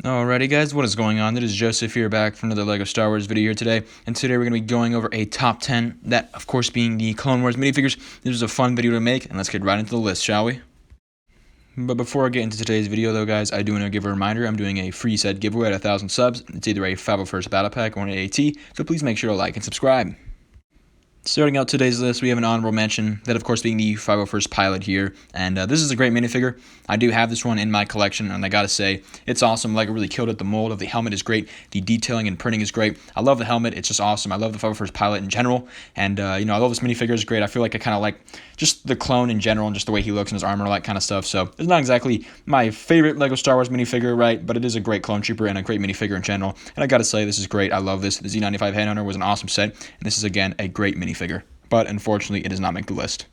Alrighty guys, what is going on? It is Joseph here back for another LEGO Star Wars video here today, and today we're going to be going over a top 10, that of course being the Clone Wars minifigures. This is a fun video to make, and let's get right into the list, shall we? But before I get into today's video though guys, I do want to give a reminder, I'm doing a free set giveaway at 1,000 subs. It's either a 501st Battle Pack or an AT, so please make sure to like and subscribe. Starting out today's list, we have an honorable mention, that of course being the 501st Pilot here, and this is a great minifigure. I do have this one in my collection, and I gotta say, it's awesome. LEGO really killed it. The mold of the helmet is great, the detailing and printing is great. I love the helmet, it's just awesome. I love the 501st Pilot in general, and I love this minifigure, it's great. I feel like I kind of like just the clone in general, and just the way he looks and his armor and all that kind of stuff, so it's not exactly my favorite LEGO Star Wars minifigure, right, but it is a great clone trooper and a great minifigure in general, and I gotta say, this is great. I love this. The Z95 Headhunter was an awesome set, and this is again a great minifigure. But unfortunately, it does not make the list.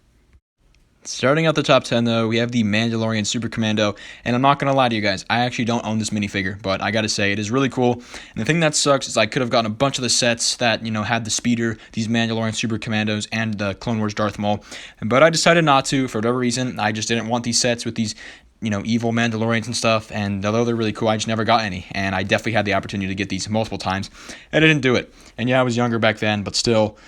Starting out the top 10, though, we have the Mandalorian Supercommando, and I'm not going to lie to you guys, I actually don't own this minifigure, but I got to say, it is really cool, and the thing that sucks is I could have gotten a bunch of the sets that, had the speeder, these Mandalorian Supercommandos, and the Clone Wars Darth Maul, but I decided not to, for whatever reason. I just didn't want these sets with these evil Mandalorians and stuff, and although they're really cool, I just never got any, and I definitely had the opportunity to get these multiple times, and I didn't do it, and yeah, I was younger back then, but still,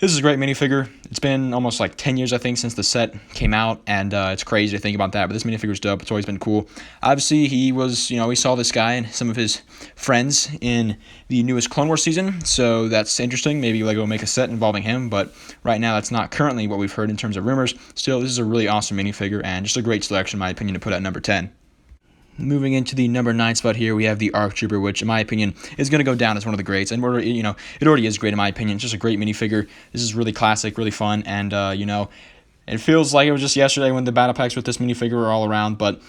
this is a great minifigure. It's been almost like 10 years, I think, since the set came out, and it's crazy to think about that, but this minifigure's dope. It's always been cool. Obviously, he was, we saw this guy and some of his friends in the newest Clone Wars season, so that's interesting. Maybe LEGO will make a set involving him, but right now that's not currently what we've heard in terms of rumors. Still, this is a really awesome minifigure, and just a great selection, in my opinion, to put at number 10. Moving into the number 9 spot here, we have the ARC Trooper, which in my opinion is going to go down as one of the greats, and it already is great in my opinion. It's just a great minifigure. This is really classic, really fun, and it feels like it was just yesterday when the battle packs with this minifigure were all around, but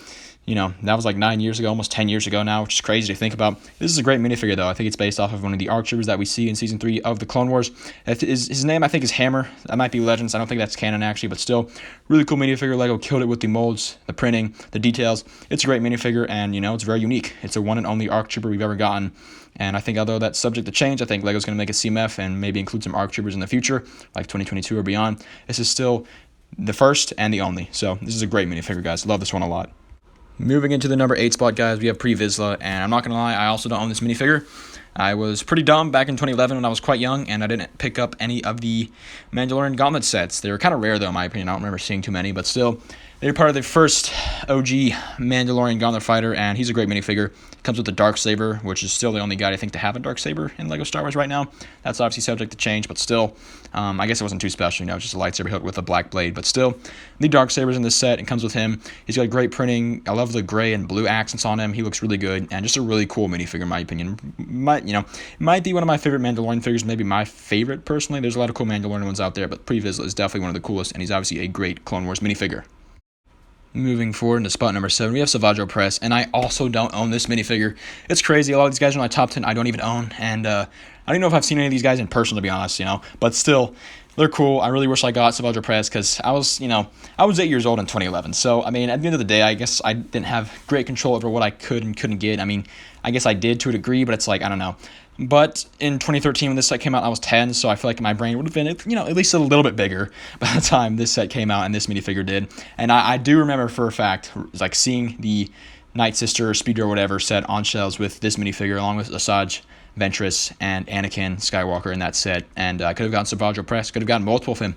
that was like 9 years ago, almost 10 years ago now, which is crazy to think about. This is a great minifigure, though. I think it's based off of one of the ARC Troopers that we see in Season 3 of the Clone Wars. His name, I think, is Hammer. That might be Legends. I don't think that's canon, actually, but still, really cool minifigure. LEGO killed it with the molds, the printing, the details. It's a great minifigure, and, it's very unique. It's a one and only ARC Trooper we've ever gotten, and I think although that's subject to change, I think LEGO's going to make a CMF and maybe include some ARC Troopers in the future, like 2022 or beyond. This is still the first and the only, so this is a great minifigure, guys. Love this one a lot. Moving into the number 8 spot, guys, we have Vizsla, and I'm not going to lie, I also don't own this minifigure. I was pretty dumb back in 2011 when I was quite young, and I didn't pick up any of the Mandalorian Gauntlet sets. They were kind of rare, though, in my opinion. I don't remember seeing too many, but still, they're part of the first OG Mandalorian Gauntlet fighter, and he's a great minifigure. Comes with the Darksaber, which is still the only guy I think to have a Darksaber in LEGO Star Wars right now. That's obviously subject to change, but still, I guess it wasn't too special. It's just a lightsaber hilt with a black blade, but still, the Darksaber's in this set. It comes with him. He's got great printing. I love the gray and blue accents on him. He looks really good, and just a really cool minifigure in my opinion. Might be one of my favorite Mandalorian figures, maybe my favorite personally. There's a lot of cool Mandalorian ones out there, but Vizsla is definitely one of the coolest, and he's obviously a great Clone Wars minifigure. Moving forward into spot number 7, we have Opress, and I also don't own this minifigure. It's crazy. A lot of these guys are in my top 10 I don't even own, and I don't know if I've seen any of these guys in person, to be honest, but still, they're cool. I really wish I got Opress because I was 8 years old in 2011, so, at the end of the day, I guess I didn't have great control over what I could and couldn't get. I guess I did to a degree, but it's like, I don't know. But in 2013, when this set came out, I was 10, so I feel like my brain would have been, at least a little bit bigger by the time this set came out and this minifigure did. And I do remember for a fact, like seeing the Night Sister, Speeder, or whatever set on shelves with this minifigure, along with Asajj Ventress and Anakin Skywalker in that set. And I could have gotten Opress, could have gotten multiple of him,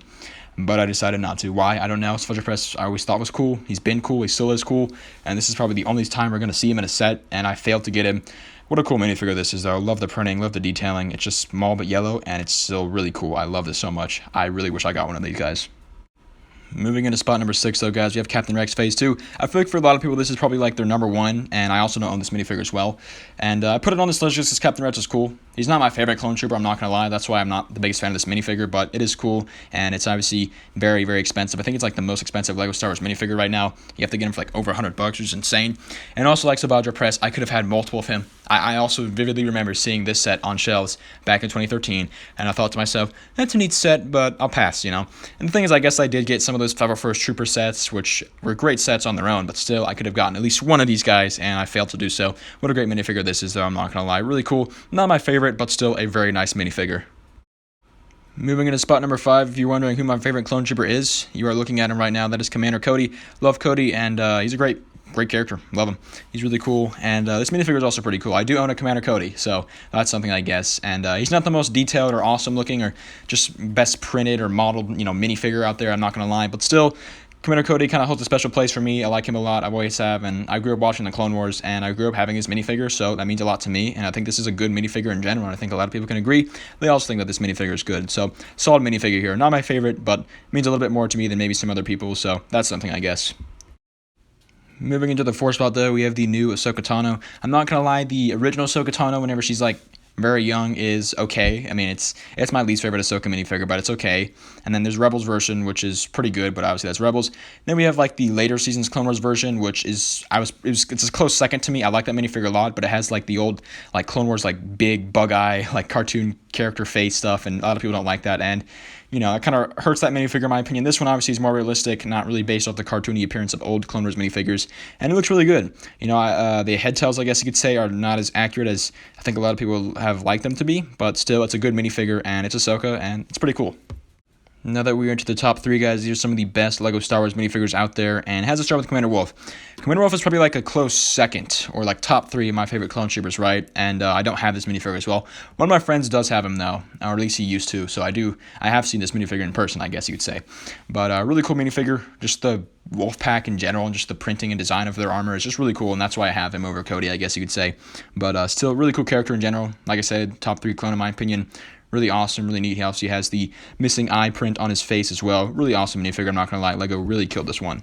but I decided not to. Why? I don't know. Opress I always thought was cool. He's been cool. He still is cool. And this is probably the only time we're going to see him in a set, and I failed to get him. What a cool minifigure this is, though. I love the printing, love the detailing. It's just small but yellow, and it's still really cool. I love this so much. I really wish I got one of these guys. Moving into spot number 6, though, guys, we have Captain Rex Phase 2. I feel like for a lot of people, this is probably like their number 1, and I also don't own this minifigure as well. And I put it on this list just because Captain Rex is cool. He's not my favorite clone trooper, I'm not going to lie. That's why I'm not the biggest fan of this minifigure, but it is cool, and it's obviously very, very expensive. I think it's like the most expensive LEGO Star Wars minifigure right now. You have to get him for like over $100, which is insane. And also, like Opress, I could have had multiple of him. I also vividly remember seeing this set on shelves back in 2013, and I thought to myself, that's a neat set, but I'll pass, And the thing is, I guess I did get some of those 501st Trooper sets, which were great sets on their own, but still, I could have gotten at least one of these guys, and I failed to do so. What a great minifigure this is, though, I'm not going to lie. Really cool. Not my favorite, but still a very nice minifigure. Moving into spot number 5, if you're wondering who my favorite clone trooper is, you are looking at him right now. That is Commander Cody. Love Cody, and he's a great great character. Love him. He's really cool. And this minifigure is also pretty cool. I do own a Commander Cody, so that's something I guess. And he's not the most detailed or awesome looking or just best printed or modeled, minifigure out there. I'm not going to lie. But still, Commander Cody kind of holds a special place for me. I like him a lot. I always have. And I grew up watching the Clone Wars, and I grew up having his minifigure, so that means a lot to me. And I think this is a good minifigure in general. And I think a lot of people can agree. They also think that this minifigure is good. So, solid minifigure here. Not my favorite, but means a little bit more to me than maybe some other people. So, that's something, I guess. Moving into the 4th spot, though, we have the new Ahsoka Tano. I'm not going to lie, the original Ahsoka Tano, whenever she's, very young, is okay. I mean, it's my least favorite Ahsoka minifigure, but it's okay. And then there's Rebels version, which is pretty good, but obviously that's Rebels. Then we have, the later seasons Clone Wars version, which is, it's a close second to me. I like that minifigure a lot, but it has, the old, Clone Wars, big bug eye, cartoon character face stuff, and a lot of people don't like that. And it kind of hurts that minifigure in my opinion. This one obviously is more realistic, not really based off the cartoony appearance of old Clone Wars minifigures, and it looks really good. The head tails, I guess you could say, are not as accurate as I think a lot of people have liked them to be, but still, it's a good minifigure, and it's Ahsoka, and it's pretty cool. Now that we're into the top 3, guys, these are some of the best LEGO Star Wars minifigures out there, and it has to start with Commander Wolffe. Commander Wolffe is probably a close second, or top 3 of my favorite clone troopers, right? And I don't have this minifigure as well. One of my friends does have him, though, or at least he used to, so I have seen this minifigure in person, I guess you could say. But really cool minifigure, just the Wolffe pack in general, and just the printing and design of their armor is just really cool, and that's why I have him over Cody, I guess you could say. But still, really cool character in general. Like I said, top 3 clone in my opinion. Really awesome, really neat. He also has the missing eye print on his face as well. Really awesome minifigure, I'm not going to lie. LEGO really killed this one.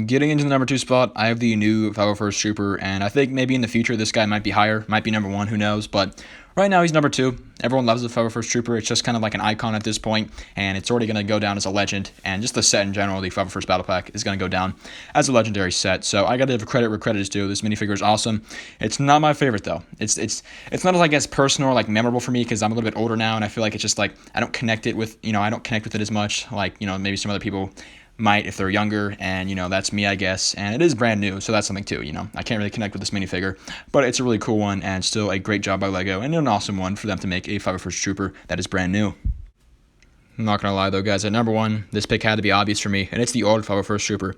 Getting into the number 2 spot, I have the new 501st Trooper, and I think maybe in the future this guy might be higher, might be number 1, who knows, but right now he's number 2. Everyone loves the 501st Trooper. It's just kind of like an icon at this point, and it's already going to go down as a legend, and just the set in general, the 501st Battle Pack, is going to go down as a legendary set, so I got to give credit where credit is due. This minifigure is awesome. It's not my favorite, though. It's not as, I guess, personal or, memorable for me, because I'm a little bit older now, and I feel like it's just, I don't connect it with, I don't connect with it as much, maybe some other people might if they're younger, and that's me, I guess, and it is brand new, so that's something too. I can't really connect with this minifigure, but it's a really cool one, and still a great job by LEGO, and an awesome one for them to make a 501st Trooper that is brand new. I'm not gonna lie though, guys, at number 1, this pick had to be obvious for me, and it's the old 501st Trooper.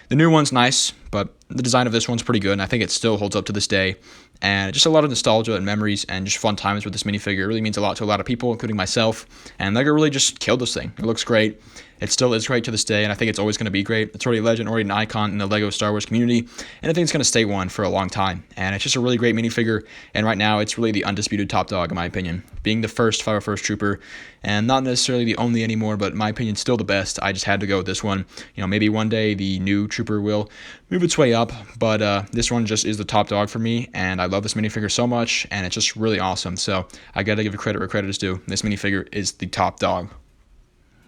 The new one's nice, but the design of this one's pretty good, and I think it still holds up to this day. And just a lot of nostalgia and memories and just fun times with this minifigure. It really means a lot to a lot of people, including myself. And LEGO really just killed this thing. It looks great. It still is great to this day, and I think it's always going to be great. It's already a legend, already an icon in the LEGO Star Wars community, and I think it's going to stay one for a long time. And it's just a really great minifigure, and right now it's really the undisputed top dog, in my opinion. Being the first 501st Trooper, and not necessarily the only anymore, but in my opinion, still the best. I just had to go with this one. Maybe one day the new Trooper will move its way up, but this one just is the top dog for me, and I love this minifigure so much, and it's just really awesome. So I got to give credit where credit is due. This minifigure is the top dog.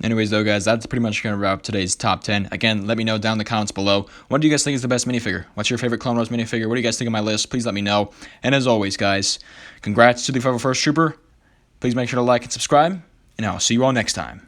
Anyways, though, guys, that's pretty much going to wrap up today's top 10. Again, let me know down in the comments below. What do you guys think is the best minifigure? What's your favorite Clone Wars minifigure? What do you guys think of my list? Please let me know. And as always, guys, congrats to the 501st Trooper. Please make sure to like and subscribe, and I'll see you all next time.